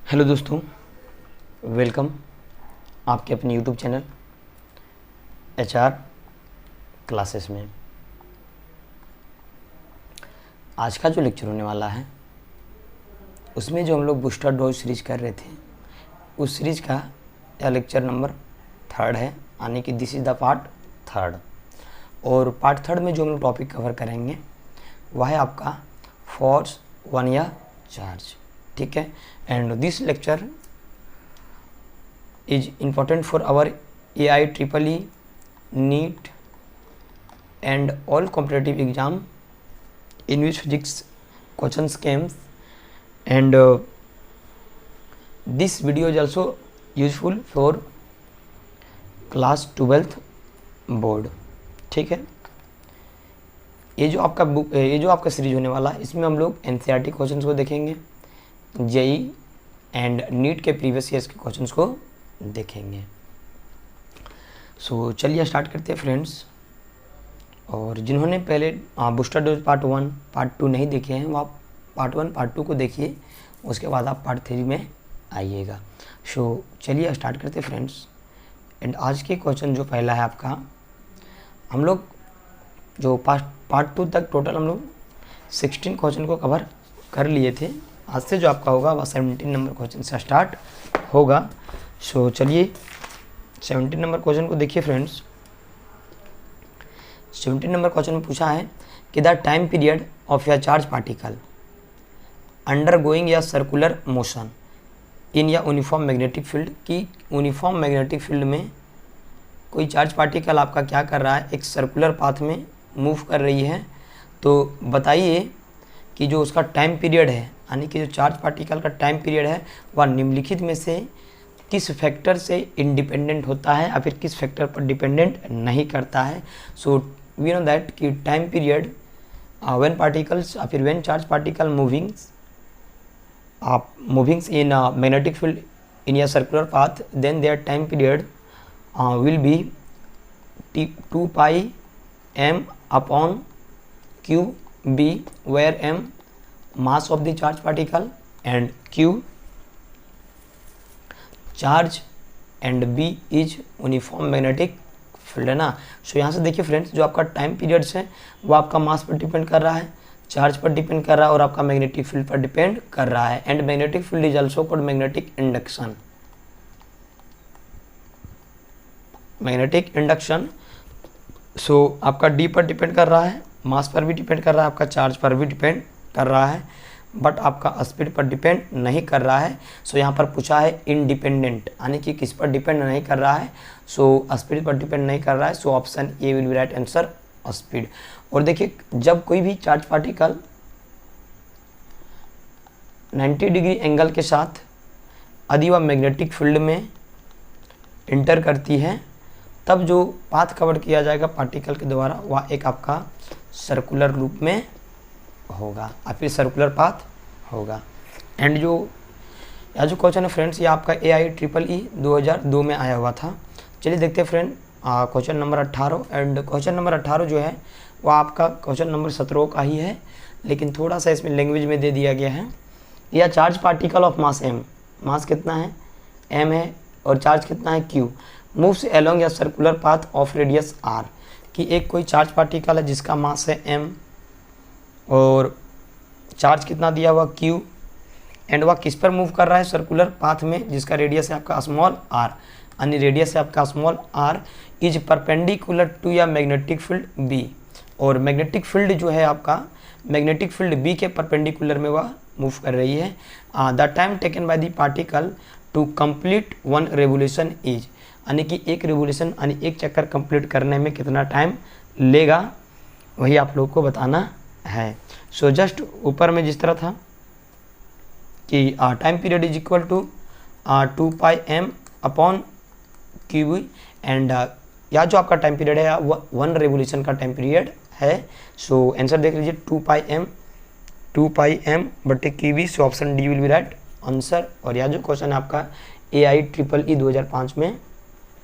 Hello दोस्तों, welcome आपके अपने यूट्यूब चैनल HR क्लासेस में। आज का जो लेक्चर होने वाला है उसमें जो हम लोग बूस्टर डोज सीरीज कर रहे थे उस सीरीज का यह लेक्चर नंबर 3 है, यानी कि दिस इज़ द पार्ट 3। और पार्ट 3 में जो हम लोग टॉपिक कवर करेंगे वह है आपका फोर्स, वन या चार्ज। ठीक है, and this lecture is important for our AIEEE NEET and all competitive exam in which physics questions came, and this video is also useful for class 12th board। ठीक है, ये जो आपका series होने वाला है इसमें हम लोग NCERT क्वेश्चंस को देखेंगे, JEE एंड नीट के प्रीवियस ईयर्स के क्वेश्चंस को देखेंगे। सो चलिए स्टार्ट करते हैं फ्रेंड्स। और जिन्होंने पहले बूस्टर डोज पार्ट 1 पार्ट 2 नहीं देखे हैं वो आप पार्ट 1 पार्ट 2 को देखिए, उसके बाद आप पार्ट 3 में आइएगा। सो चलिए स्टार्ट करते हैं फ्रेंड्स। एंड आज के क्वेश्चन जो पहला है आपका, हम लोग जो पार्ट 2 तक टोटल हम लोग 16 क्वेश्चन को कवर कर लिए थे। आज से जो आपका होगा वह 17 नंबर क्वेश्चन से स्टार्ट होगा। सो चलिए 17 नंबर क्वेश्चन को देखिए फ्रेंड्स। 17 नंबर क्वेश्चन में पूछा है कि द टाइम पीरियड ऑफ या चार्ज पार्टिकल अंडर गोइंग या सर्कुलर मोशन इन या यूनिफॉर्म मैग्नेटिक फील्ड, की यूनिफॉर्म मैग्नेटिक फील्ड में कोई चार्ज पार्टिकल आपका क्या कर रहा है, एक सर्कुलर पाथ में मूव कर रही है। तो बताइए कि जो उसका टाइम पीरियड है, यानी कि जो चार्ज पार्टिकल का टाइम पीरियड है वह निम्नलिखित में से किस फैक्टर से इंडिपेंडेंट होता है या फिर किस फैक्टर पर डिपेंडेंट नहीं करता है। सो वी नो दैट कि टाइम पीरियड व्हेन पार्टिकल्स या फिर when charge particle movings in magnetic field in या circular path, then their time period will be 2 pi m upon qb, where m mass of the charge particle and q charge and b is uniform magnetic field है ना। सो यहाँ से देखिए friends, जो आपका time periods है वो आपका मास पर डिपेंड कर रहा है, चार्ज पर डिपेंड कर रहा है और आपका मैग्नेटिक फील्ड पर डिपेंड कर रहा है। And magnetic field is also called magnetic induction. Magnetic induction so आपका डी पर डिपेंड कर रहा है, मास पर भी डिपेंड कर रहा है, आपका चार्ज पर भी डिपेंड कर रहा है, बट आपका स्पीड पर डिपेंड नहीं कर रहा है। सो यहाँ पर पूछा है इंडिपेंडेंट, यानी कि किस पर डिपेंड नहीं कर रहा है। सो स्पीड पर डिपेंड नहीं कर रहा है। So option A will be right answer, speed. और देखिए, जब कोई भी चार्ज पार्टिकल 90 डिग्री एंगल के साथ यदि वह मैग्नेटिक फील्ड में इंटर करती है तब जो पाथ कवर किया जाएगा पार्टिकल के द्वारा वह एक आपका सर्कुलर लूप में होगा या फिर सर्कुलर पाथ होगा। एंड जो क्वेश्चन है फ्रेंड्स, ये आपका AIEEE 2002 में आया हुआ था। चलिए देखते हैं friend question number 18। And question number 18 जो है वह आपका क्वेश्चन नंबर 17 का ही है, लेकिन थोड़ा सा इसमें लैंग्वेज में दे दिया गया है। या charge particle of mass m, मास कितना है m है और चार्ज कितना है q, मूव्स एलोंग या circular path of radius r, कि एक कोई चार्ज पार्टिकल है जिसका मास है m और चार्ज कितना दिया हुआ q, एंड वह किस पर मूव कर रहा है, सर्कुलर पाथ में, जिसका रेडियस है आपका स्मॉल r, यानी रेडियस है आपका small r, is perpendicular to या मैग्नेटिक फील्ड b। और मैग्नेटिक फील्ड जो है आपका मैग्नेटिक फील्ड b के परपेंडिकुलर में वह मूव कर रही है। The time taken by the particle to complete one revolution is, यानी कि एक रेवोल्यूशन यानी एक चक्कर कंप्लीट करने में कितना टाइम लेगा वही आप लोग को बताना है। सो जस्ट ऊपर में जिस तरह था कि time period is equal to 2 pi m upon q, and या जो आपका टाइम पीरियड है वो 1 रेवोल्यूशन का टाइम पीरियड है। सो आंसर देख लीजिए 2 पाई m बटे Q. So option D will be right answer. और यह जो क्वेश्चन है आपका AIEEE 2005 में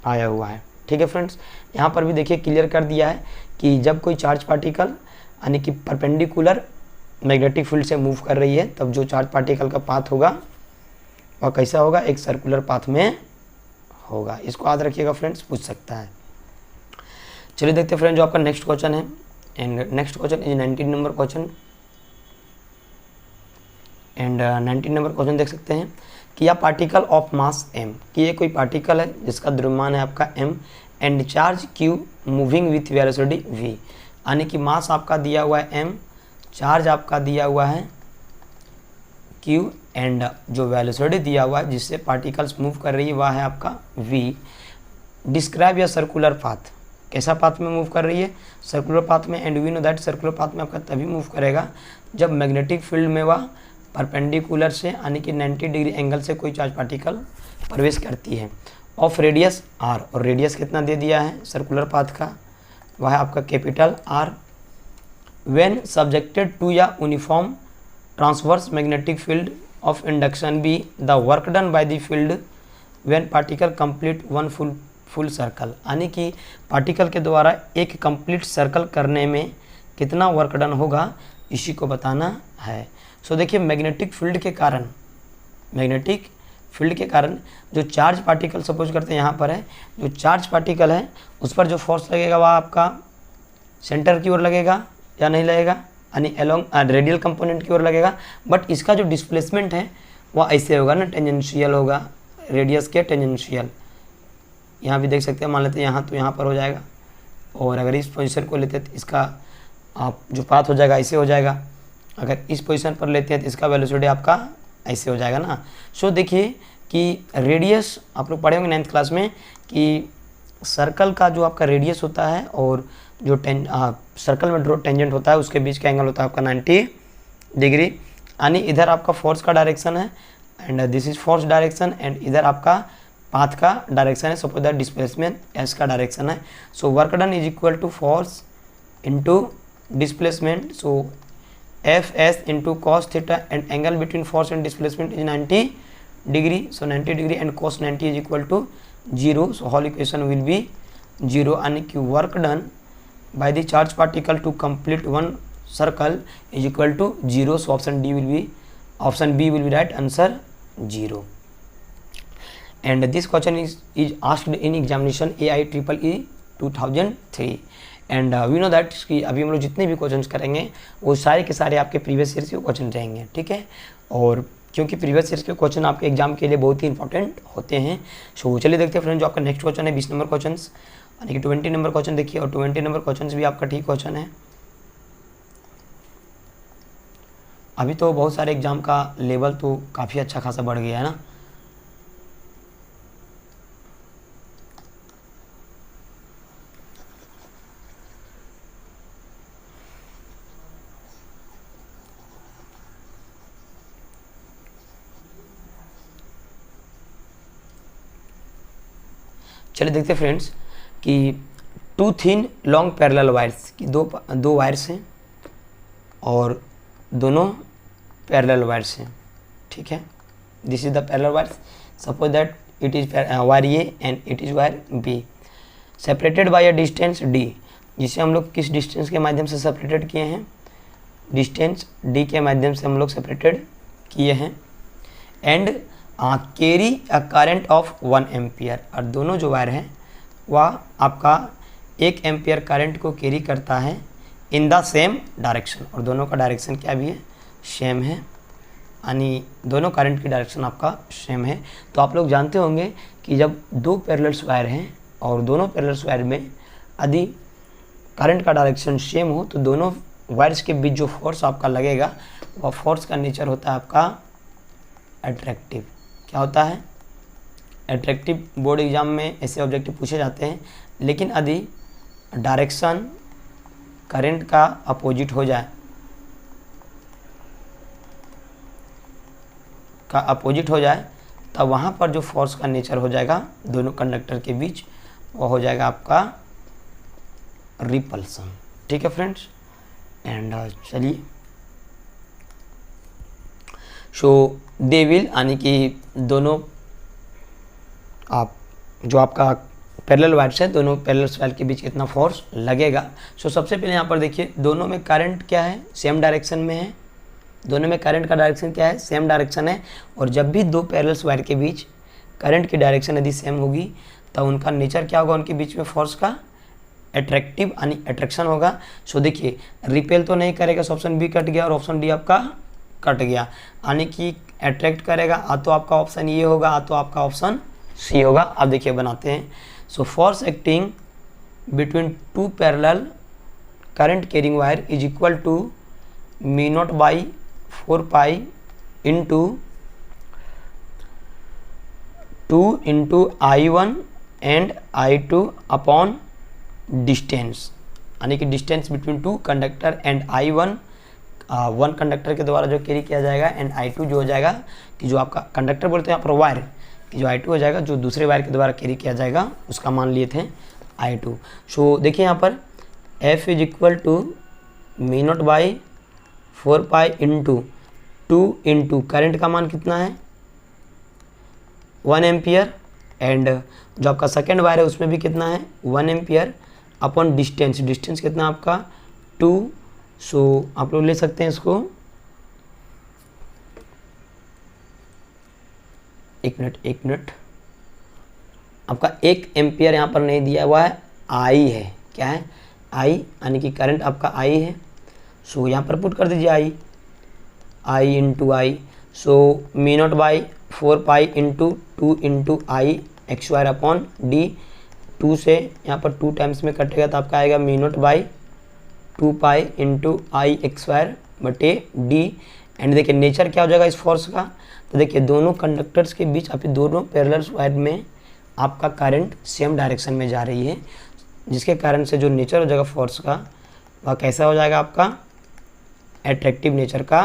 आया हुआ है। ठीक है फ्रेंड्स, यहाँ पर भी देखिए क्लियर कर दिया है कि जब कोई चार्ज पार्टिकल यानी कि परपेंडिकुलर मैग्नेटिक फील्ड से मूव कर रही है तब जो चार्ज पार्टिकल का पाथ होगा वह कैसा होगा, एक सर्कुलर पाथ में होगा। इसको याद रखिएगा फ्रेंड्स, पूछ सकता है। चलिए देखते हैं फ्रेंड जो आपका नेक्स्ट क्वेश्चन है, and next question is 19 number question. And 19 number question देख सकते हैं कि यह पार्टिकल ऑफ मास m, कि ये कोई पार्टिकल है जिसका द्रव्यमान है आपका m and charge q moving with velocity v, यानी कि मास आपका दिया हुआ है m, चार्ज आपका दिया हुआ है q एंड जो वेलोसिटी दिया हुआ है जिससे पार्टिकल्स मूव कर रही है वह है आपका v। डिस्क्राइब या सर्कुलर पाथ, कैसा पाथ में मूव कर रही है, सर्कुलर पाथ में। And we know that circular path में आपका तभी मूव करेगा जब मैग्नेटिक फील्ड में वह परपेंडिकुलर से यानी कि 90 डिग्री एंगल से कोई चार्ज पार्टिकल प्रवेश करती है। ऑफ रेडियस r, और रेडियस कितना दे दिया है सर्कुलर पाथ का, वह है आपका capital R। When subjected to या uniform transverse magnetic field of induction B, the work done by the field when particle complete one full circle, यानी कि पार्टिकल के द्वारा एक कंप्लीट सर्कल करने में कितना वर्क डन होगा इसी को बताना है। सो देखिए मैग्नेटिक फील्ड के कारण जो चार्ज पार्टिकल सपोज करते हैं यहाँ पर है, जो चार्ज पार्टिकल है उस पर जो फोर्स लगेगा वह आपका सेंटर की ओर लगेगा या नहीं लगेगा, यानी अलोंग रेडियल कंपोनेंट की ओर लगेगा। बट इसका जो डिस्प्लेसमेंट है वह ऐसे होगा ना, टेंजेंशियल होगा, रेडियस के टेंजेंशियल। यहाँ भी देख सकते हैं, मान लेते हैं यहाँ तो यहाँ पर हो जाएगा, और अगर इस पोजीशन को लेते हैं तो इसका आप जो पाथ हो जाएगा ऐसे हो जाएगा। अगर इस पोजीशन पर लेते हैं तो इसका वेलोसिटी आपका ऐसे हो जाएगा ना। सो देखिए कि रेडियस आप लोग पढ़े होंगे 9th क्लास में कि सर्कल का जो आपका रेडियस होता है और जो सर्कल में ड्रॉ टेंजेंट होता है उसके बीच का एंगल होता है आपका 90 डिग्री, यानी इधर आपका फोर्स का डायरेक्शन है and this is force direction, and इधर आपका पाथ का डायरेक्शन है, सपोज दैट डिस्प्लेसमेंट एस का डायरेक्शन है। So work done is equal to force into displacement, so F S into cos theta, and angle between force and displacement is 90 degree. So 90 degree and cos 90 is equal to 0, so whole equation will be 0, यानी कि work done by the charge particle to complete one circle is equal to 0। So option B will be right answer 0। And this question is asked in examination AIEEE 2003। And we know that कि अभी हम लोग जितने भी questions करेंगे वो सारे के सारे आपके प्रीवियस ईयर के क्वेश्चन रहेंगे, ठीक है। और क्योंकि प्रीवियस ईयर के क्वेश्चन आपके एग्जाम के लिए बहुत ही इंपॉर्टेंट होते हैं। सो चलिए देखते हैं फ्रेंड जो आपका नेक्स्ट क्वेश्चन है 20 नंबर क्वेश्चन, यानी कि 20 नंबर क्वेश्चन देखिए, और 20 नंबर क्वेश्चन भी आपका ठीक क्वेश्चन है। अभी तो बहुत सारे एग्जाम का लेवल तो काफ़ी अच्छा खासा बढ़ गया है ना। चलिए देखते हैं फ्रेंड्स कि two thin long parallel wires की दो वायर्स हैं और दोनों पैरेलल वायर्स हैं, ठीक है। This is the parallel wires, suppose that it is wire A and it is wire B, separated by a distance d, जिसे हम लोग किस डिस्टेंस के माध्यम से सेपरेटेड किए हैं, डिस्टेंस d के माध्यम से हम लोग सेपरेटेड किए हैं। And carry a current of 1 ampere, और दोनों जो वायर हैं वह आपका 1 एम्पियर करंट को कैरी करता है इन द सेम डायरेक्शन, और दोनों का डायरेक्शन क्या भी है, सेम है, यानी दोनों करंट की डायरेक्शन आपका सेम है। तो आप लोग जानते होंगे कि जब दो पैरेलल वायर हैं और दोनों पैरेलल वायर में यदि करंट का डायरेक्शन सेम हो तो दोनों वायर्स के बीच जो फोर्स आपका लगेगा वह फोर्स का नेचर होता है आपका अट्रैक्टिव। क्या होता है, अट्रैक्टिव। बोर्ड एग्जाम में ऐसे ऑब्जेक्टिव पूछे जाते हैं, लेकिन यदि डायरेक्शन करंट का अपोजिट हो जाए, तब वहाँ पर जो फोर्स का नेचर हो जाएगा दोनों कंडक्टर के बीच वो हो जाएगा आपका रिपल्सन, ठीक है फ्रेंड्स। एंड चलिए सो दे विल, यानी कि दोनों जो आपका पैरेलल वायर्स है दोनों पैरेलल वायर के बीच कितना फोर्स लगेगा। सो सबसे पहले यहाँ पर देखिए दोनों में करंट क्या है, सेम डायरेक्शन में है, दोनों में करंट का डायरेक्शन क्या है, सेम डायरेक्शन है। और जब भी दो पैरेलल वायर के बीच करंट की डायरेक्शन यदि सेम होगी तो उनका नेचर क्या होगा, उनके बीच में फोर्स का अट्रैक्टिव यानी अट्रैक्शन होगा। सो देखिए रिपेल तो नहीं करेगा, सो ऑप्शन बी कट गया और ऑप्शन डी आपका कट गया, यानी कि अट्रैक्ट करेगा। आ तो आपका ऑप्शन ये होगा, आ तो आपका ऑप्शन सी होगा। अब देखिए बनाते हैं। So force acting between two parallel current carrying wire is equal to mu naught by 4 pi into 2 into I1 and I2 upon distance, यानी कि distance between two conductor and I1 one conductor के द्वारा जो carry किया जाएगा and I2 जो हो जाएगा कि जो आपका कंडक्टर बोलते हैं यहाँ पर वायर कि जो I2 हो जाएगा जो दूसरे वायर के द्वारा कैरी किया जाएगा उसका मान लिए थे I2। सो देखिए यहाँ पर F is equal to mu naught by 4 pi into 2 into current का मान कितना है 1 एम्पियर एंड जो आपका सेकेंड वायर है उसमें भी कितना है 1 एम्पियर अपॉन डिस्टेंस, डिस्टेंस कितना आपका 2। सो आप लोग ले सकते हैं इसको, एक मिनट आपका 1 एम्पियर यहाँ पर नहीं दिया हुआ है, आई है, क्या है आई, यानी कि करंट आपका आई है। सो यहाँ पर पुट कर दीजिए I into I. So mu naught by 4 pi into 2 into I x wire upon D, 2 से यहाँ पर 2 टाइम्स में कटेगा तो आपका आएगा मी naught by 2 pi into I x wire बटे डी। एंड देखिए नेचर क्या हो जाएगा इस फोर्स का, तो देखिए दोनों कंडक्टर्स के बीच अभी दोनों पैरेलल वायर में आपका करंट सेम डायरेक्शन में जा रही है, जिसके कारण से जो नेचर हो जाएगा फोर्स का वह कैसा हो जाएगा आपका अट्रैक्टिव नेचर का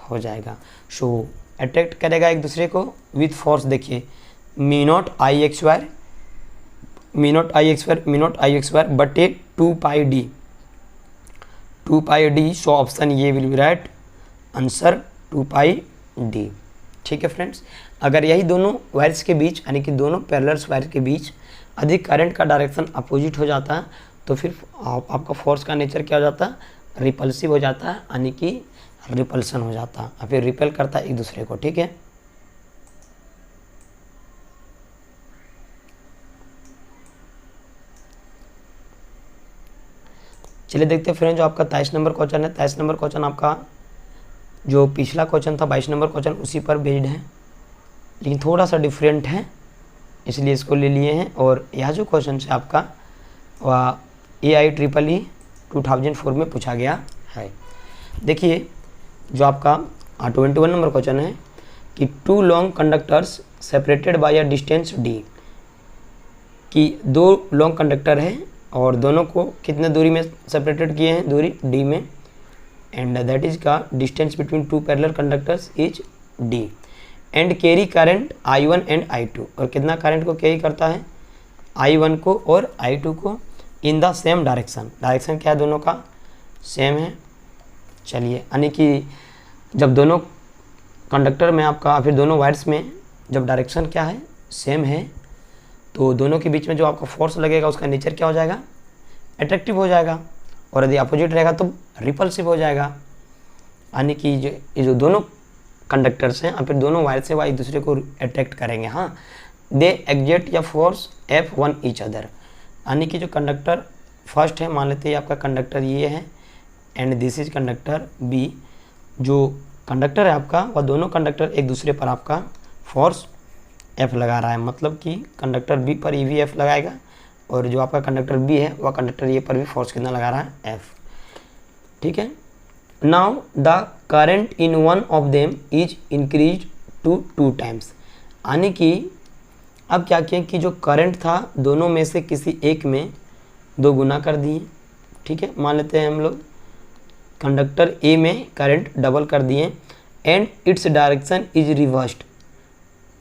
हो जाएगा। सो अट्रैक्ट करेगा एक दूसरे को विथ फोर्स। देखिए मी नॉट आई एक्स वायर बटे 2 पाई डी। सो ऑप्शन ये will be right answer 2 pi D. ठीक है फ्रेंड्स, अगर यही दोनों वायर्स के बीच यानी कि दोनों पैरेलल वायर के बीच अधिक करंट का डायरेक्शन अपोजिट हो जाता है तो फिर आपका फोर्स का नेचर क्या हो जाता है, रिपल्सिव हो जाता है, यानी कि रिपल्सन हो जाता है और फिर रिपेल करता है एक दूसरे को। ठीक है, चलिए देखते हैं फ्रेंड जो आपका 23 नंबर क्वेश्चन है। 23 नंबर क्वेश्चन आपका जो पिछला क्वेश्चन था 22 नंबर क्वेश्चन उसी पर बेस्ड है, लेकिन थोड़ा सा डिफरेंट है इसलिए इसको ले लिए हैं। और यह जो क्वेश्चन है आपका वह AIEEE 2004 में पूछा गया है। देखिए जो आपका 21 नंबर क्वेश्चन है कि 2 long conductors separated by a distance D, कि 2 लॉन्ग कंडक्टर है और दोनों को कितने दूरी में सेपरेटेड किए हैं, दूरी D में, एंड दैट इज का distance between 2 parallel conductors is D and carry current I1 and I2, और कितना करंट को कैरी करता है I1 को और I2 को in the same direction. Direction क्या है दोनों का सेम है। चलिए यानी कि जब दोनों कंडक्टर में आपका फिर दोनों वायर्स में जब डायरेक्शन क्या है सेम है तो दोनों के बीच में जो आपका फोर्स लगेगा उसका नेचर क्या हो जाएगा, अट्रैक्टिव हो जाएगा, और यदि अपोजिट रहेगा तो रिपल्सिव हो जाएगा। यानी कि ये जो दोनों कंडक्टर्स हैं और फिर दोनों वायर से वह एक दूसरे को अट्रैक्ट करेंगे। हाँ, दे एग्जेट या फोर्स F1 ईच अदर, यानी कि जो कंडक्टर फर्स्ट है मान लेते हैं आपका कंडक्टर ये है and this is conductor B. जो कंडक्टर है आपका वह दोनों कंडक्टर एक दूसरे पर आपका फोर्स F लगा रहा है, मतलब कि कंडक्टर बी पर EV F लगाएगा और जो आपका कंडक्टर बी है वह कंडक्टर ए पर भी फोर्स कितना लगा रहा है F। ठीक है, now the current in one of them is increase to 2 times, यानी कि अब क्या किया कि जो करंट था दोनों में से किसी एक में 2 गुना कर दिए। ठीक है, मान लेते हैं हम लोग कंडक्टर ए में करंट डबल कर दिए and its direction is reversed.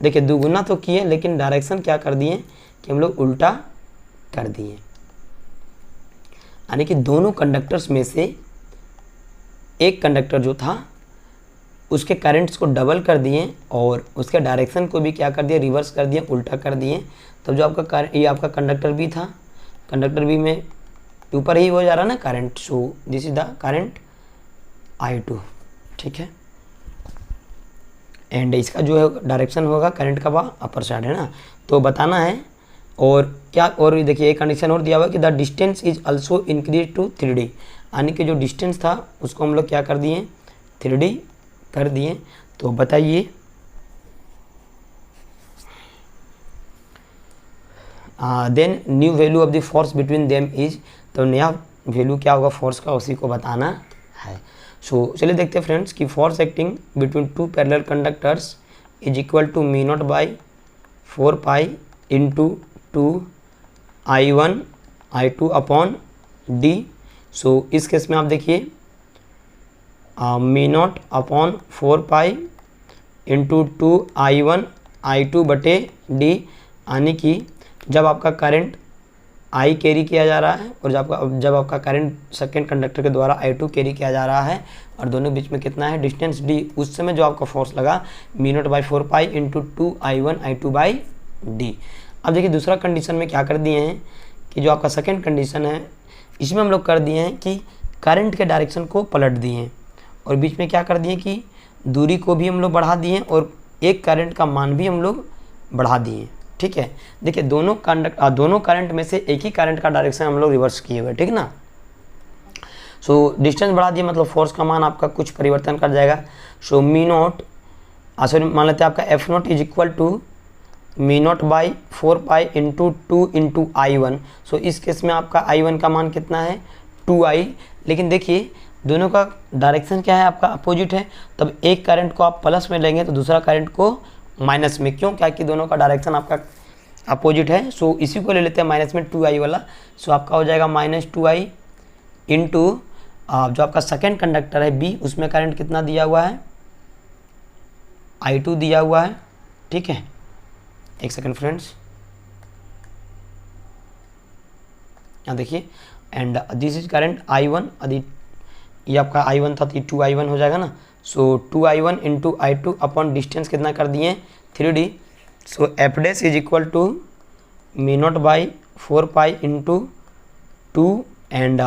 देखिए 2 गुना तो किए लेकिन डायरेक्शन क्या कर दिए कि हम लोग उल्टा कर दिए, यानी कि दोनों कंडक्टर्स में से एक कंडक्टर जो था उसके करंट्स को डबल कर दिए और उसके डायरेक्शन को भी क्या कर दिया, रिवर्स कर दिए, उल्टा कर दिए। तब जो आपका ये आपका कंडक्टर बी था, कंडक्टर बी में ऊपर ही हो जा रहा ना current, so this is the current I2। ठीक है, एंड इसका जो है डायरेक्शन होगा करंट का वह अपर साइड है ना, तो बताना है। और क्या, और देखिए एक कंडीशन और दिया हुआ है कि the distance is also increase to 3D, यानी कि जो डिस्टेंस था उसको हम लोग क्या कर दिए 3D कर दिए। तो बताइए then new value of the force between them is, तो नया वैल्यू क्या होगा फोर्स का उसी को बताना है। सो चलिए देखते हैं फ्रेंड्स कि force acting between two parallel conductors is equal to mu naught by 4 pi into 2I1 I2 upon D. So इस केस में आप देखिए mu naught upon 4 pi into 2I1 I2 बटे डी, यानी कि जब आपका करंट I कैरी किया जा रहा है और जब आपका करंट सेकेंड कंडक्टर के द्वारा I2 कैरी किया जा रहा है और दोनों के बीच में कितना है डिस्टेंस D, उस समय जो आपका फोर्स लगा मी naught by 4 pi into 2I1 I2 by D. अब देखिए दूसरा कंडीशन में क्या कर दिए हैं कि जो आपका सेकेंड कंडीशन है इसमें हम लोग कर दिए हैं कि करंट के डायरेक्शन को पलट दिए हैं और बीच में क्या कर दिए कि दूरी को भी हम लोग बढ़ा दिए और एक करंट का मान भी हम लोग बढ़ा दिए। ठीक है, देखिए दोनों करंट में से एक ही करंट का डायरेक्शन हम लोग रिवर्स किए हुए, ठीक ना। सो डिस्टेंस बढ़ा दिए मतलब फोर्स का मान आपका कुछ परिवर्तन कर जाएगा। सो मी नॉट सॉरी मान लेते हैं आपका F naught is equal to mu naught by 4 pi into 2 into I1। So इस केस में आपका I1 का मान कितना है 2I, लेकिन देखिए दोनों का डायरेक्शन क्या है आपका अपोजिट है, तब एक करंट को आप प्लस में लेंगे तो दूसरा करंट को माइनस में, क्यों, क्या कि दोनों का डायरेक्शन आपका अपोजिट है। सो इसी को ले लेते हैं माइनस में 2I वाला। सो आपका हो जाएगा -2I इंटू जो आपका सेकेंड कंडक्टर है B, उसमें करंट कितना दिया हुआ है I2 दिया हुआ है। ठीक है, एक सेकंड फ्रेंड्स, यहाँ देखिए and this is current I1, ये आपका I1 था तो 2I1 हो जाएगा ना। सो 2I1 into I2 upon distance कितना कर दिए 3D। So F dash is equal to mu naught by 4 pi into 2 and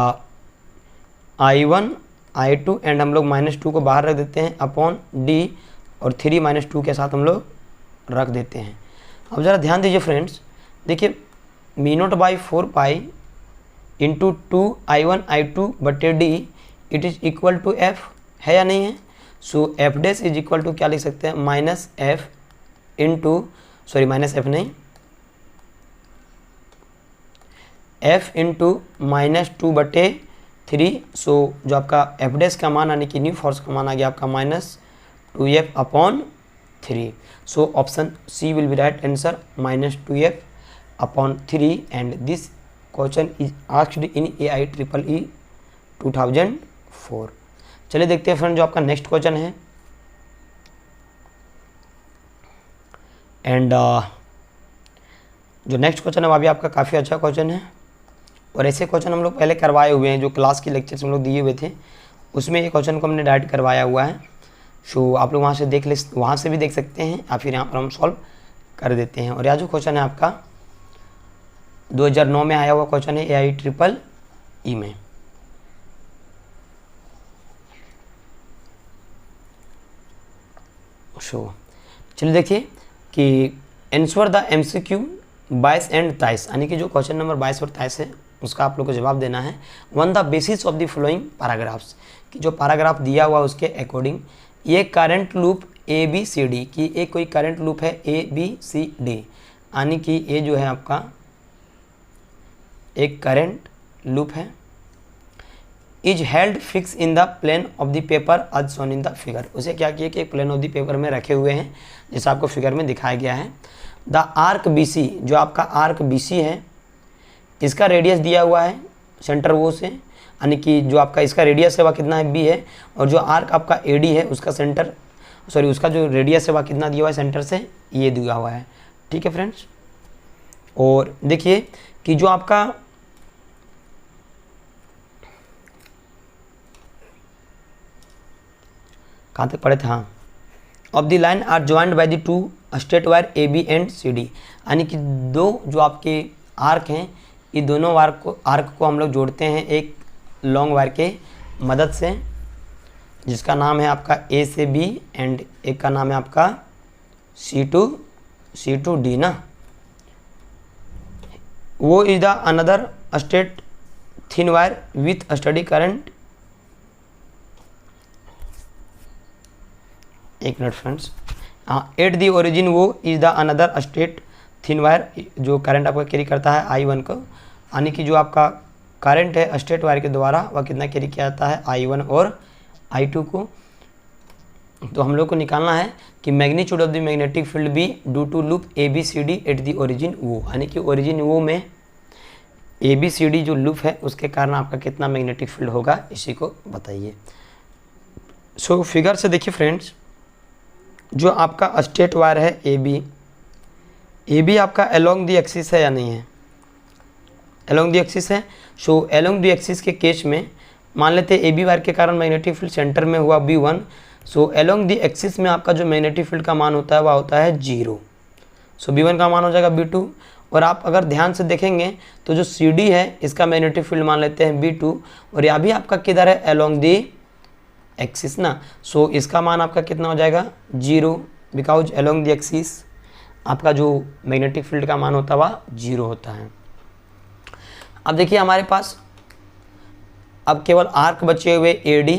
I1 I2 and हम लोग -2 को बाहर रख देते हैं अपॉन D और 3 -2 के साथ हम लोग रख देते हैं। अब ज़रा ध्यान दीजिए फ्रेंड्स, देखिए mu naught by 4 pi into 2I1 I2 बटे D it is equal to F, है या नहीं है। So F dash is equal to क्या लिख सकते हैं -F इंटू -F नहीं F इंटू -2 बटे 3। सो जो आपका एफ डैश का मान यानी कि न्यू फोर्स का मान आ गया आपका -2F upon 3। So option C will be right answer -2F upon 3 and this question is asked in AIEEE 2004। चलिए देखते हैं फ्रेंड जो आपका नेक्स्ट क्वेश्चन है एंड जो नेक्स्ट क्वेश्चन है वो भी आपका काफ़ी अच्छा क्वेश्चन है और ऐसे क्वेश्चन हम लोग पहले करवाए हुए हैं, जो क्लास के लेक्चर्स हम लोग दिए हुए थे उसमें ये क्वेश्चन को हमने डायरेक्ट करवाया हुआ है। सो आप लोग वहाँ से भी देख सकते हैं या फिर यहाँ पर हम सॉल्व कर देते हैं। और यह जो क्वेश्चन है आपका 2009 में आया हुआ क्वेश्चन है AIEEE में। सो चलिए देखिए कि आंसर द MCQ 22 एंड 23, यानी कि जो क्वेश्चन नंबर 22 और 23 है उसका आप लोग को जवाब देना है। One the basis of the following paragraphs, कि जो पैराग्राफ दिया हुआ उसके अकॉर्डिंग ये करंट लूप ABCD की एक कोई करंट लूप है ABCD, यानी कि ये जो है आपका एक करंट लूप है is held fix in the plane of the paper as shown in the figure. उसे क्या किया कि एक प्लेन ऑफ द पेपर में रखे हुए हैं जैसा आपको फिगर में दिखाया गया है। द आर्क BC, जो आपका आर्क BC है इसका रेडियस दिया हुआ है सेंटर वो से, यानी कि जो आपका इसका रेडियस है वह कितना है B है, और जो आर्क आपका AD है उसका उसका जो रेडियस है वह कितना दिया हुआ है सेंटर से ये दिया हुआ है। ठीक है फ्रेंड्स, और देखिए कि जो आपका कहाँ तक पढ़े थे, हाँ, of the line are joined by the two straight wire AB and CD, यानी कि दो जो आपके आर्क हैं ये दोनों आर्क को हम लोग जोड़ते हैं एक लॉन्ग वायर के मदद से। जिसका नाम है आपका ए से बी एंड एक का नाम है आपका सी टू डी ना, वो is the another state thin wire with study current, एक minute friends, at the origin वो is the another state thin wire, जो करंट आपका कैरी करता है I1 को, यानी कि जो आपका करंट है स्टेट वायर के द्वारा वह कितना कैरी किया जाता है I1 और I2 को। तो हम लोग को निकालना है कि magnitude of the magnetic field B due to loop ABCD at the origin वो, यानी कि ओरिजिन वो में ABCD जो लूप है उसके कारण आपका कितना मैग्नेटिक फील्ड होगा, इसी को बताइए। सो फिगर से देखिए फ्रेंड्स, जो आपका स्टेट वायर है AB आपका अलोंग द एक्सिस है या नहीं है, अलोंग द एक्सिस है। सो अलोंग द एक्सिस के केस में मान लेते हैं AB वायर के कारण मैग्नेटिक फील्ड सेंटर में हुआ B1, so along the axis में आपका जो मैग्नेटिक फील्ड का मान होता है वह होता है 0। सो B1 का मान हो जाएगा B2, और आप अगर ध्यान से देखेंगे तो जो CD है इसका मैग्नेटिक फील्ड मान लेते हैं B2, और यह भी आपका किधर है अलोंग द एक्सिस ना, सो इसका मान आपका कितना हो जाएगा 0, बिकॉज अलोंग द एक्सिस आपका जो मैग्नेटिक फील्ड का मान होता है वह 0 होता है। अब देखिए हमारे पास अब केवल आर्क बचे हुए AD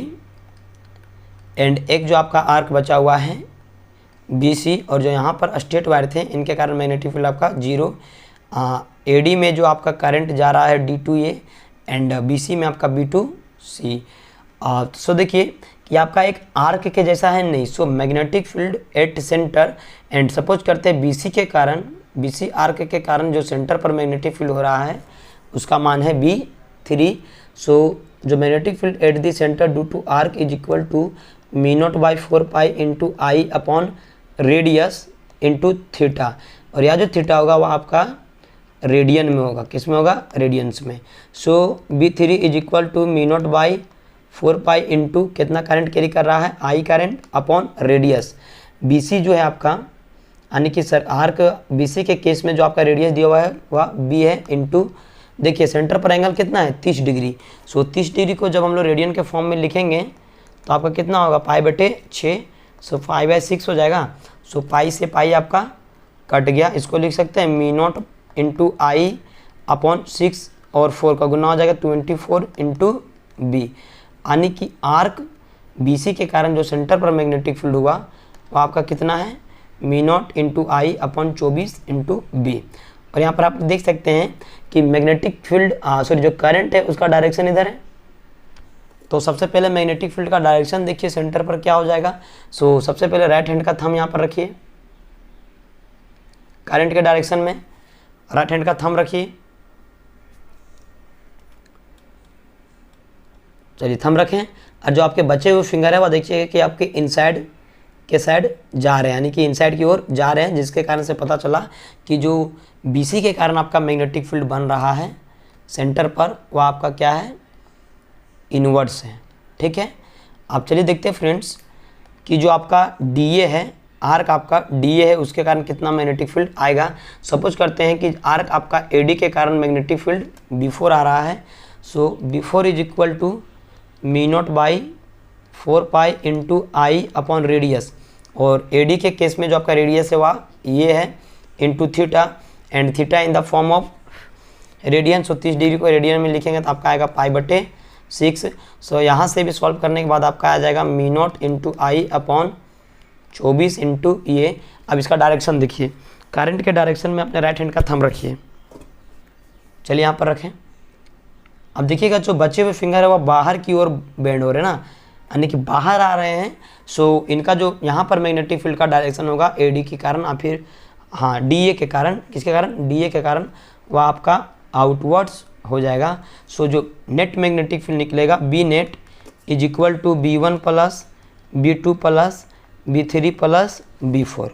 एंड एक जो आपका आर्क बचा हुआ है BC, और जो यहाँ पर स्टेट वायर थे इनके कारण मैग्नेटिक फील्ड आपका 0। AD में जो आपका करंट जा रहा है D2A एंड BC में आपका B2C। सो देखिए कि आपका एक आर्क के जैसा है नहीं, so magnetic field at centre, and suppose करते हैं BC आर्क के कारण जो सेंटर पर मैग्नेटिक फील्ड हो रहा है उसका मान है B3। सो जो magnetic field at the centre due to arc is equal to μ0/4 pi into I upon radius into theta, और यह जो थीटा होगा वह आपका रेडियन में होगा, किस में होगा, रेडियंस में। So B3 is equal to μ0/4 pi into कितना करंट कैरी कर रहा है I current upon radius. BC जो है आपका, यानी कि सर आर्क BC के केस में जो आपका रेडियस दिया हुआ है वह B है, इंटू देखिए सेंटर पर एंगल कितना है 30 डिग्री। सो 30 डिग्री को जब हम लोग रेडियन के फॉर्म में लिखेंगे तो आपका कितना होगा π/6, सो 5/6 हो जाएगा। सो पाई से पाई आपका कट गया, इसको लिख सकते हैं μ0 इंटू आई अपॉन 6 और 4 का गुना हो जाएगा 24 इंटू B, यानी कि आर्क BC के कारण जो सेंटर पर मैग्नेटिक फील्ड हुआ वो आपका कितना है μ0 into I upon 24 into B। और यहाँ पर आप देख सकते हैं कि मैग्नेटिक फील्ड जो करंट है उसका डायरेक्शन इधर है। तो सबसे पहले मैग्नेटिक फील्ड का डायरेक्शन देखिए सेंटर पर क्या हो जाएगा। सो सबसे पहले राइट हैंड का थंब यहाँ पर रखिए, करंट के डायरेक्शन में राइट हैंड का थंब रखिए, चलिए थंब रखें, और जो आपके बचे हुए फिंगर है वह देखिए कि आपके इनसाइड के साइड जा रहे हैं, यानी कि इनसाइड की ओर जा रहे हैं, जिसके कारण से पता चला कि जो BC के कारण आपका मैग्नेटिक फील्ड बन रहा है सेंटर पर वह आपका क्या है, इनवर्ड्स है। ठीक है, आप चलिए देखते हैं फ्रेंड्स कि जो आपका DA है, आर्क आपका DA है, उसके कारण कितना मैग्नेटिक फील्ड आएगा। सपोज करते हैं कि आर्क आपका AD के कारण मैग्नेटिक फील्ड B4 आ रहा है। So B4 is equal to μ0/4 pi into I upon radius, और AD के केस में जो आपका रेडियस है वह ये है, into theta, and theta in the form of radian. So 30 degree को रेडियन में लिखेंगे तो आपका आएगा π/6। सो यहाँ से भी सॉल्व करने के बाद आपका आ जाएगा μ0 इंटू आई अपॉन 24 इंटू ये। अब इसका डायरेक्शन देखिए, करंट के डायरेक्शन में अपने राइट हैंड का थंब रखिए, चलिए यहाँ पर रखें। अब देखिएगा जो बचे हुए फिंगर है वह बाहर की ओर बेंड हो रहे हैं ना, यानी कि बाहर आ रहे हैं। सो इनका जो यहाँ पर मैग्नेटिक फील्ड का डायरेक्शन होगा AD के कारण, और फिर DA के कारण, किसके कारण, DA के कारण वह आपका आउटवर्ड्स हो जाएगा। सो जो नेट मैग्नेटिक फील्ड निकलेगा B net is equal to B1 plus B2 plus B3 plus B4।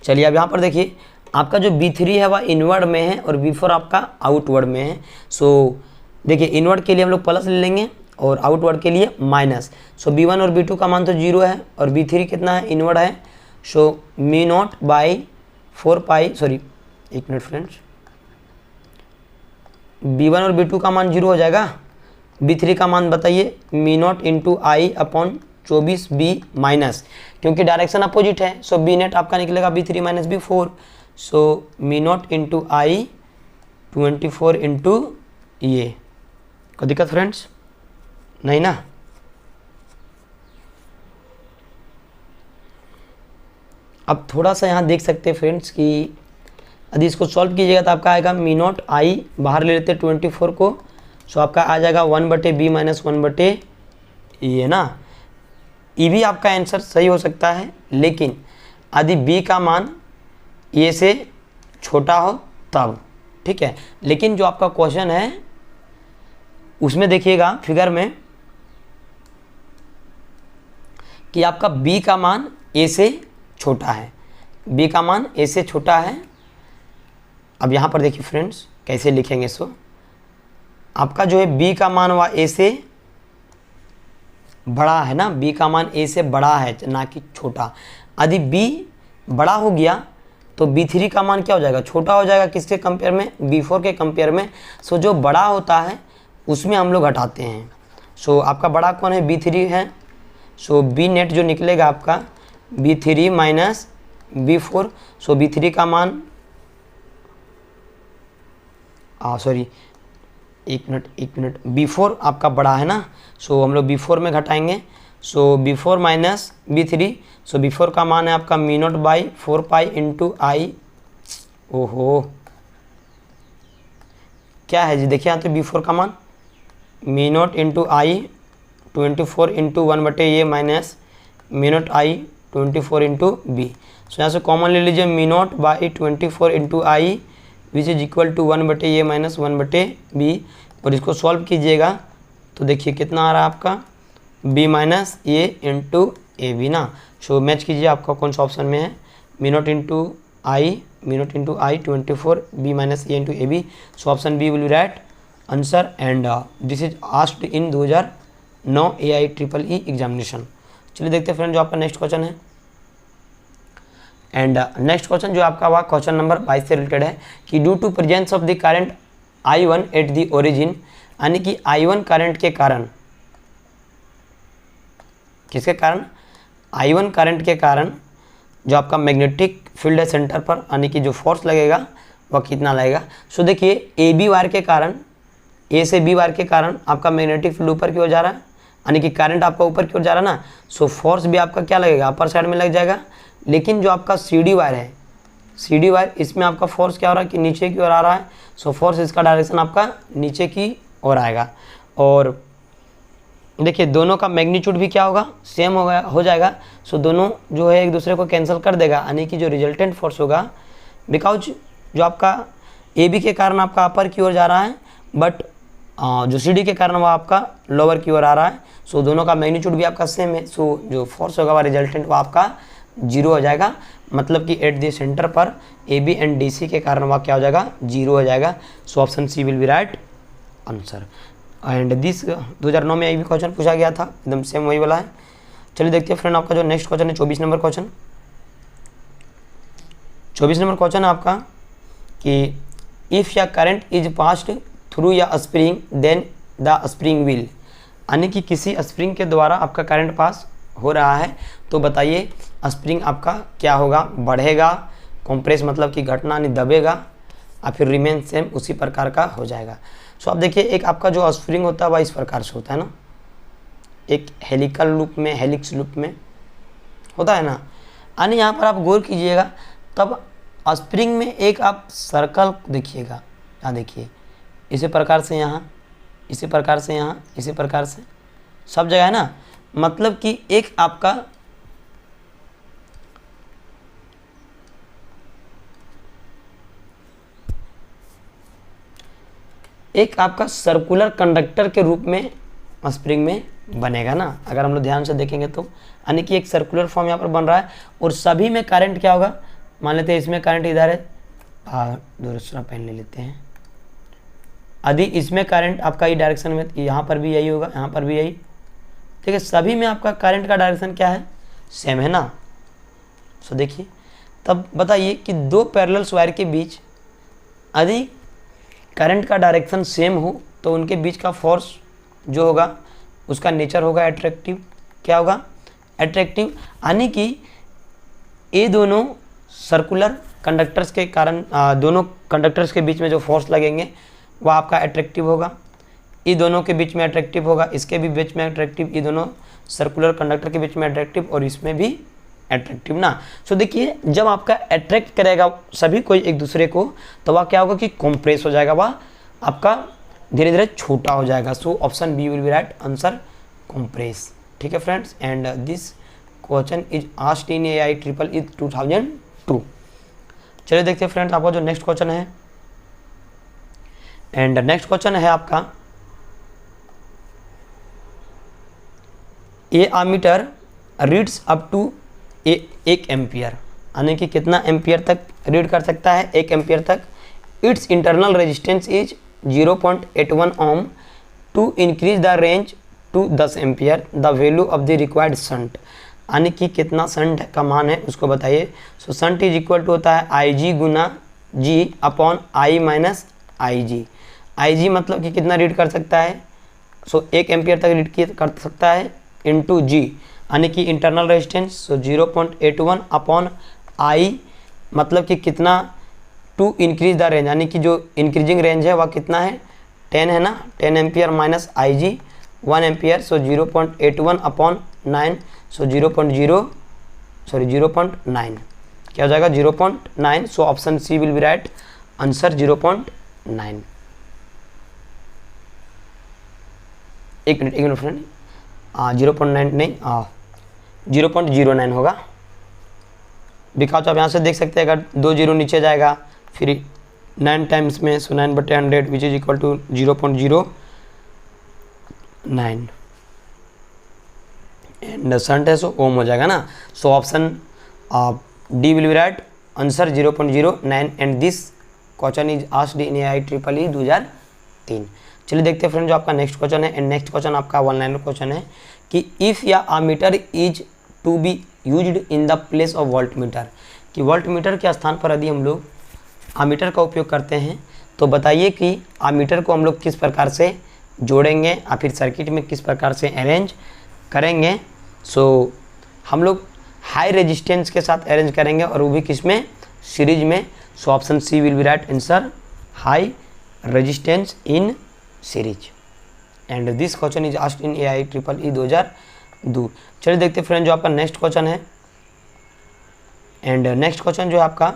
चलिए अब यहाँ पर देखिए आपका जो B3 है वह इनवर्ड में है और B4 आपका आउटवर्ड में है। सो देखिए इनवर्ड के लिए हम लोग प्लस ले लेंगे और आउटवर्ड के लिए माइनस। सो B1 और B2 का मान तो 0 है और B3 कितना है, इनवर्ड है। सो μ0/4 पाई एक मिनट फ्रेंड्स, B1 और B2 का मान 0 हो जाएगा। B3 का मान बताइए, मी naught into I upon 24B minus, क्योंकि डायरेक्शन अपोजिट है, सो बी नेट आपका निकलेगा B3 minus B4, so mu naught into I 24 into ये। कोई दिक्कत फ्रेंड्स? नहीं ना? अब थोड़ा सा यहाँ देख सकते हैं फ्रेंड्स कि यदि इसको सॉल्व कीजिएगा तो आपका आएगा मी नॉट आई, बाहर ले लेते 24 को, सो आपका आ जाएगा 1/b माइनस 1/, ये ना। ये भी आपका आंसर सही हो सकता है, लेकिन यदि b का मान a से छोटा हो तब, ठीक है। लेकिन जो आपका क्वेश्चन है उसमें देखिएगा फिगर में कि आपका b का मान a से छोटा है, b का मान a से छोटा है। अब यहाँ पर देखिए फ्रेंड्स कैसे लिखेंगे इसको, आपका जो है b का मान वह a से बड़ा है ना, b का मान a से बड़ा है ना कि छोटा। यदि b बड़ा हो गया तो B3 का मान क्या हो जाएगा, छोटा हो जाएगा। किसके कंपेयर में? B4 के कंपेयर में। सो जो बड़ा होता है उसमें हम लोग हटाते हैं। सो आपका बड़ा कौन है? B3 है। सो B नेट जो निकलेगा आपका B3 माइनस B4। सो B3 का मान सॉरी एक मिनट B4 आपका बड़ा है ना, सो हम लोग B4 में घटाएंगे। सो B4 माइनस B3, सो B4 का मान है आपका mu naught by 4 pi into I. ओहो क्या है जी, देखिए यहाँ तो B4 का मान mu naught into I 24 into 1/a minus mu naught I 24 into B. So यहाँ से कॉमन ले लीजिए mu naught by 24 into I which is equal to 1/a minus 1/b, और इसको सॉल्व कीजिएगा तो देखिए कितना आ रहा है आपका b माइनस ए इंटू ए बी ना। सो मैच कीजिए आपका कौन सा ऑप्शन में है, mu naught into I 24 b minus A into A B. So option B will be right answer, and this is asked in 2009 AIEEE examination. चलिए देखते हैं फ्रेंड जो आपका नेक्स्ट क्वेश्चन है। एंड नेक्स्ट क्वेश्चन जो आपका हुआ क्वेश्चन नंबर 22 से रिलेटेड है कि due to presence of the current I1 at the origin, यानी कि I1 करंट के कारण, किसके कारण? I1 करंट के कारण जो आपका मैग्नेटिक फील्ड है सेंटर पर, यानी कि जो फोर्स लगेगा वह कितना लगेगा। सो देखिए ए बी वायर के कारण, ए से बी वायर के कारण आपका मैग्नेटिक फील्ड ऊपर की ओर जा रहा है, यानी कि करंट आपका ऊपर की ओर जा रहा है ना। सो फोर्स भी आपका क्या लगेगा, अपर साइड में लग जाएगा। लेकिन जो आपका CD वायर है, CD वायर, इसमें आपका फोर्स क्या हो रहा है कि नीचे की ओर आ रहा है। सो फोर्स इसका डायरेक्शन आपका नीचे की ओर आएगा। और देखिए दोनों का मैग्नीट्यूड भी क्या होगा, सेम हो जाएगा। सो दोनों जो है एक दूसरे को कैंसिल कर देगा, यानी कि जो रिजल्टेंट फोर्स होगा, बिकॉज जो आपका AB के कारण आपका अपर की ओर जा रहा है, बट जो CD के कारण वह आपका लोअर की ओर आ रहा है। सो दोनों का मैग्नीट्यूड भी आपका सेम है। सो जो फोर्स होगा वह रिजल्टेंट वो आपका 0 हो जाएगा, मतलब कि एट द सेंटर पर AB एंड DC के कारण वह क्या हो जाएगा, 0 हो जाएगा। So option C will be right answer. And this 2009 में भी क्वेश्चन पूछा गया था, एकदम सेम वही वाला है। चलिए देखते हैं फ्रेंड आपका जो नेक्स्ट क्वेश्चन है 24 नंबर क्वेश्चन। 24 नंबर क्वेश्चन है आपका कि इफ़ या करंट इज पास्ड थ्रू या spring then the spring will, यानी कि किसी स्प्रिंग के द्वारा आपका करंट पास हो रहा है तो बताइए स्प्रिंग आपका क्या होगा, बढ़ेगा, कंप्रेस मतलब कि घटना नहीं दबेगा, या फिर रिमेन सेम उसी प्रकार का हो जाएगा। सो आप देखिए एक आपका जो स्प्रिंग होता है वह इस प्रकार से होता है ना, एक हेलिकल लूप में, हेलिक्स लूप में होता है ना। यानी यहाँ पर आप गौर कीजिएगा तब स्प्रिंग में एक आप सर्कल देखिएगा, यहाँ देखिए इसी प्रकार से यहाँ, इसी प्रकार से यहाँ, इसी प्रकार से सब जगह है ना। मतलब कि एक आपका सर्कुलर कंडक्टर के रूप में स्प्रिंग में बनेगा ना। अगर हम लोग ध्यान से देखेंगे तो यानी कि एक सर्कुलर फॉर्म यहाँ पर बन रहा है, और सभी में करंट क्या होगा, मान लेते हैं इसमें करंट इधर है, दूसरा पेन ले लेते हैं। यदि इसमें करंट आपका ये डायरेक्शन में, यहाँ पर भी यही होगा, यहाँ पर भी यही, ठीक है। सभी में आपका करंट का डायरेक्शन क्या है, सेम है ना। सो देखिए तब बताइए कि दो पैरेलल वायर के बीच यदि करंट का डायरेक्शन सेम हो तो उनके बीच का फोर्स जो होगा उसका नेचर होगा एट्रैक्टिव। क्या होगा? एट्रैक्टिव। यानी कि ये दोनों सर्कुलर कंडक्टर्स के कारण दोनों कंडक्टर्स के बीच में जो फोर्स लगेंगे वह आपका एट्रैक्टिव होगा। ये दोनों के बीच में एट्रैक्टिव होगा, इसके भी बीच में एट्रैक्टिव, ये दोनों सर्कुलर कंडक्टर के बीच में एट्रैक्टिव और इसमें भी एट्रैक्टिव ना। सो देखिए जब आपका अट्रैक्ट करेगा सभी कोई एक दूसरे को तो वह क्या होगा कि कॉम्प्रेस हो जाएगा, वह आपका धीरे धीरे छोटा हो जाएगा। So option B will be right answer, compress. ठीक है friends, and this question is asked in AIEEE 2002। चलिए देखते हैं फ्रेंड्स आपका जो नेक्स्ट क्वेश्चन है। एंड नेक्स्ट क्वेश्चन है आपका, a ammeter reads up to 1 ampere, यानी कि कितना एम्पियर तक रीड कर सकता है? 1 एम्पियर तक। Its internal resistance is 0.81 ohm. To increase the range to 10 ampere the value of the required shunt, यानी कि कितना शंट का मान है उसको बताइए। So shunt is equal to होता है IG गुना G upon I minus IG। IG मतलब कि कितना रीड कर सकता है? सो 1 एम्पियर तक रीड कर सकता है इंटू G, यानी कि internal resistance. So 0.81 upon I मतलब कि कितना, टू इंक्रीज द रेंज, यानी कि जो इंक्रीजिंग रेंज है वह कितना है? 10 है ना, 10 ampere minus IG 1 ampere. So 0.81 upon 9, so 0.9 क्या हो जाएगा? 0.9। So option C will be right answer, 0.9। एक मिनट फ्रेंड, 0.9 नहीं, 0.09 होगा। बिकॉज आप यहाँ से देख सकते हैं अगर 2 जीरो नीचे जाएगा फिर 9 टाइम्स में, so 9/100 which is equal to 0.09 and shunt है सो ओम हो जाएगा ना। So option D will be right answer, 0.09 and this question is asked in AIEEE 2003। चलिए देखते हैं फ्रेंड जो आपका नेक्स्ट क्वेश्चन है। एंड नेक्स्ट क्वेश्चन आपका 1 लाइनर क्वेश्चन है कि इफ़ या ammeter is to be used in the place of voltmeter, कि वोल्ट मीटर के स्थान पर यदि हम लोग आमीटर का उपयोग करते हैं तो बताइए कि आमीटर को हम लोग किस प्रकार से जोड़ेंगे या फिर सर्किट में किस प्रकार से अरेंज करेंगे। सो हम लोग हाई रेजिस्टेंस के साथ अरेंज करेंगे और वो भी किस में? सीरीज में। So option C will be right answer, high resistance in series. And this question is asked in AIEEE 2002। चलिए देखते हैं फ्रेंड जो आपका नेक्स्ट क्वेश्चन है। एंड नेक्स्ट क्वेश्चन जो है आपका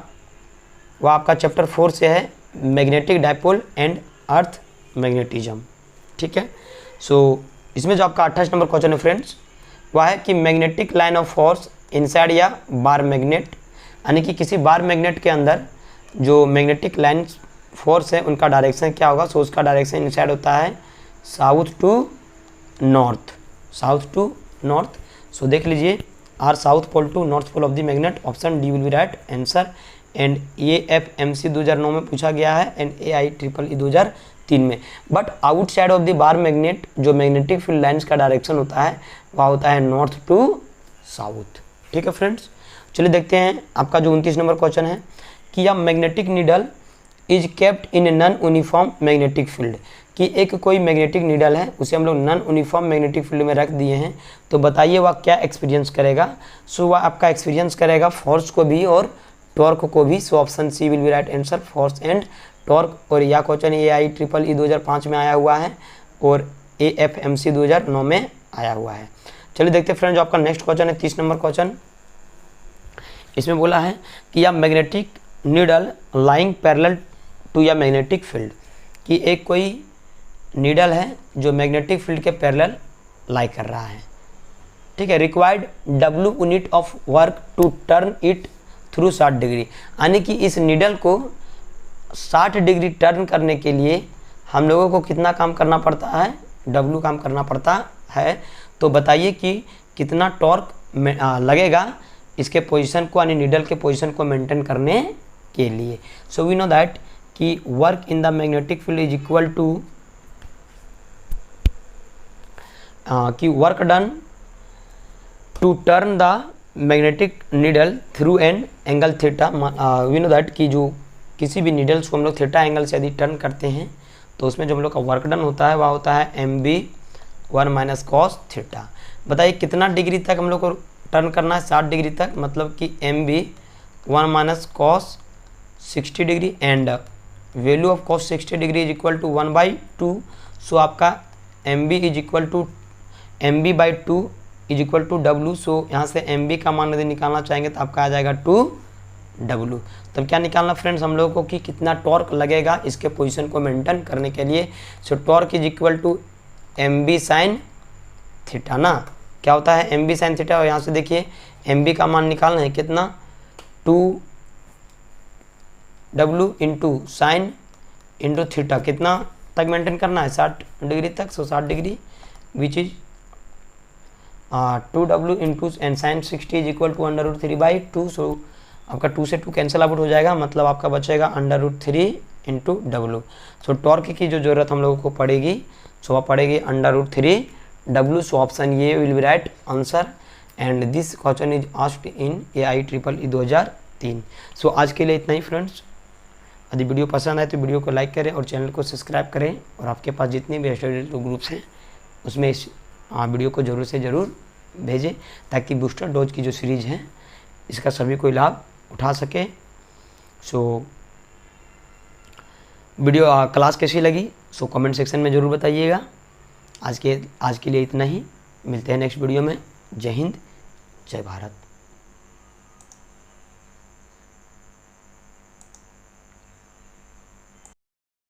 वो आपका चैप्टर 4 से है, magnetic dipole and earth magnetism. ठीक है, सो इसमें जो आपका 28 नंबर क्वेश्चन है फ्रेंड्स वह है कि magnetic line of force inside या बार मैग्नेट, यानी कि किसी बार मैग्नेट के अंदर जो मैग्नेटिक लाइन फोर्स है उनका डायरेक्शन क्या होगा। सो उसका डायरेक्शन इनसाइड होता है south to north, south to north. So देख लीजिए, are south pole to north pole of the magnet, option D will be right answer. And AFMC 2009 में पूछा गया है एंड AIEEE 2003 में। But outside of the bar magnet जो magnetic field lines का direction होता है वह होता है नॉर्थ टू साउथ। ठीक है फ्रेंड्स, चलिए देखते हैं आपका जो 29 नंबर क्वेश्चन है कि यह magnetic needle is kept in non uniform magnetic field, कि एक कोई मैग्नेटिक नीडल है उसे हम लोग नॉन यूनिफॉर्म मैग्नेटिक फील्ड में रख दिए हैं तो बताइए वह क्या एक्सपीरियंस करेगा। सो वह आपका एक्सपीरियंस करेगा फोर्स को भी और टॉर्क को भी। So option C will be right answer, force and torque. और यह क्वेश्चन AIEEE 2005 में आया हुआ है और AFMC 2009 में आया हुआ है। चलिए देखते हैं फ्रेंड जो आपका नेक्स्ट क्वेश्चन है 30 नंबर क्वेश्चन। इसमें बोला है कि यह magnetic needle lying parallel to या मैग्नेटिक फील्ड, कि एक कोई नीडल है जो मैग्नेटिक फील्ड के पैरेलल लाई कर रहा है। ठीक है, required W unit of work to turn it through 60 degree, यानी कि इस नीडल को 60 डिग्री टर्न करने के लिए हम लोगों को कितना काम करना पड़ता है? W काम करना पड़ता है। तो बताइए कि कितना टॉर्क लगेगा इसके पोजीशन को, यानी नीडल के पोजीशन को मेंटेन करने के लिए। सो वी नो दैट कि work in the magnetic field is equal to कि work done to turn the magnetic needle through an angle theta. We know that कि जो किसी भी नीडल्स को हम लोग थीटा एंगल से यदि टर्न करते हैं तो उसमें जो हम लोग का वर्क डन होता है वह होता है MB 1 माइनस कॉस थीटा। बताइए कितना डिग्री तक हम लोग को टर्न करना है, 60 डिग्री तक, मतलब कि MB 1 माइनस cos 60 degree and value of cos 60 degree is equal to 1/2। So आपका MB is equal to MB/2 is equal to W। So यहाँ से MB का मान यदि निकालना चाहेंगे तो आपका आ जाएगा 2W। तब क्या निकालना फ्रेंड्स हम लोगों को कि कितना टॉर्क लगेगा इसके पोजीशन को मेंटेन करने के लिए। So torque is equal to MB sine theta ना, क्या होता है MB साइन थीटा। और यहाँ से देखिए MB का मान निकालना है कितना, 2W into sine into theta, कितना तक मेंटेन करना है 60 डिग्री तक। So 60 degree which is 2W into and sine 60 is equal to √3/2। So आपका 2 से 2 कैंसिल आउट हो जाएगा, मतलब आपका बचेगा √3 इंटू W। सो टॉर्क की जो ज़रूरत हम लोगों को पड़ेगी सो वह पड़ेगी √3W। सो ऑप्शन ये will be right answer and this question is asked in AIEEE 2003। सो आज के लिए इतना ही फ्रेंड्स। यदि वीडियो पसंद आए तो वीडियो को लाइक करें और चैनल को सब्सक्राइब करें, और आपके पास जितने भी स्टडी ग्रुप्स हैं उसमें इस वीडियो को ज़रूर से ज़रूर भेजें ताकि बूस्टर डोज की जो सीरीज़ है इसका सभी कोई लाभ उठा सके। सो वीडियो क्लास कैसी लगी सो कमेंट सेक्शन में ज़रूर बताइएगा। आज के लिए इतना ही, मिलते हैं नेक्स्ट वीडियो में। जय हिंद, जय भारत।